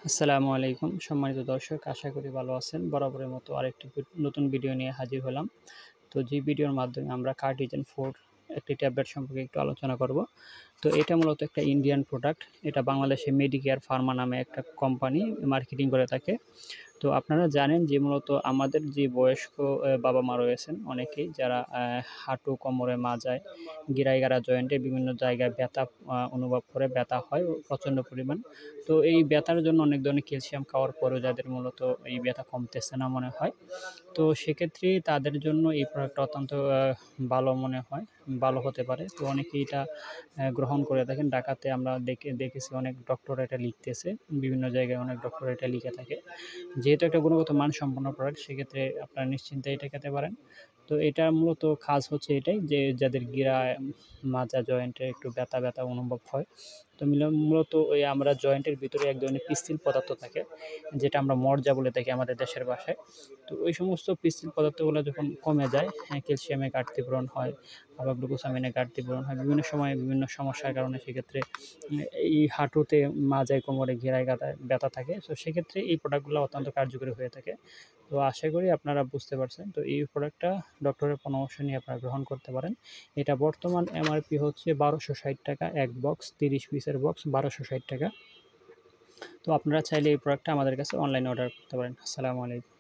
আসসালামু আলাইকুম সম্মানিত দর্শক, আশা করি ভালো আছেন। বরাবরের মতো আরেকটি নতুন ভিডিও নিয়ে হাজির হলাম। তো যে ভিডিওর মাধ্যমে আমরা কার্টিজেন 4 একটি ট্যাবলেট সম্পর্কে একটু আলোচনা করব। তো এটা মূলত একটা ইন্ডিয়ান প্রোডাক্ট। এটা বাংলাদেশে মেডিকেয়ার ফার্মা নামে একটা কোম্পানি মার্কেটিং করে থাকে। তো আপনারা জানেন যে মূলত আমাদের যে বয়স্ক বাবা-মা রয়েছেন অনেকেই, যারা হাঁটু, কোমরে, মাজায়, গিরায় জয়েন্টে বিভিন্ন জায়গায় ব্যথা অনুভব করে, ব্যথা হয় প্রচণ্ড পরিমাণ। তো এই ব্যথার জন্য অনেক ধরনের ক্যালসিয়াম খাওয়ার পরেও যাদের মূলত এই ব্যথা কমতেছে না মনে হয়, তো সেক্ষেত্রে তাদের জন্য এই প্রোডাক্টটা অত্যন্ত ভালো মনে হয়, ভালো হতে পারে। তো অনেকেই এটা গ্রহণ করে থাকেন। ঢাকাতে আমরা দেখেছি অনেক ডক্টর এটা লিখতেছে। বিভিন্ন জায়গায় অনেক ডক্টর এটা লিখে থাকে। যেহেতু একটা গুণগত মানসম্পন্ন প্রোডাক্ট, সেক্ষেত্রে আপনারা নিশ্চিন্তে এটা খেতে পারেন। তো এটার মূলত কাজ হচ্ছে এটাই যে যাদের গিরায়, মাজা, জয়েন্টে একটু ব্যথা অনুভব হয়। তো মূলত ওই আমরা জয়েন্টের ভিতরে এক ধরনের পিচ্ছিল পদার্থ থাকে, যেটা আমরা মরজা বলে থাকি আমাদের দেশের ভাষায়। তো ওই সমস্ত পিচ্ছিল পদার্থগুলো যখন কমে যায়, ক্যালসিয়ামের ঘাটতি পূরণ হয়, আবার গ্লুকোসামিনের ঘাটতি পূরণ হয় বিভিন্ন সময়ে বিভিন্ন সমস্যার কারণে। সেক্ষেত্রে এই হাঁটুতে, মাজায়, কোমরে, ঘেরায় গাথায় ব্যথা থাকে। তো সেক্ষেত্রে এই প্রোডাক্টগুলো অত্যন্ত কার্যকরী হয়ে থাকে। তো আশা করি আপনারা বুঝতে পারছেন। তো এই প্রোডাক্টটা ডক্টরের পরামর্শ নিয়ে আপনারা গ্রহণ করতে পারেন। এটা বর্তমান এমআরপি হচ্ছে ৳১২৬০, এক বক্স ৩০ পিসের বক্স ৳১২৬০। তো আপনারা চাইলে এই প্রোডাক্টটা আমাদের কাছে অনলাইনে অর্ডার করতে পারেন। আসসালামু আলাইকুম।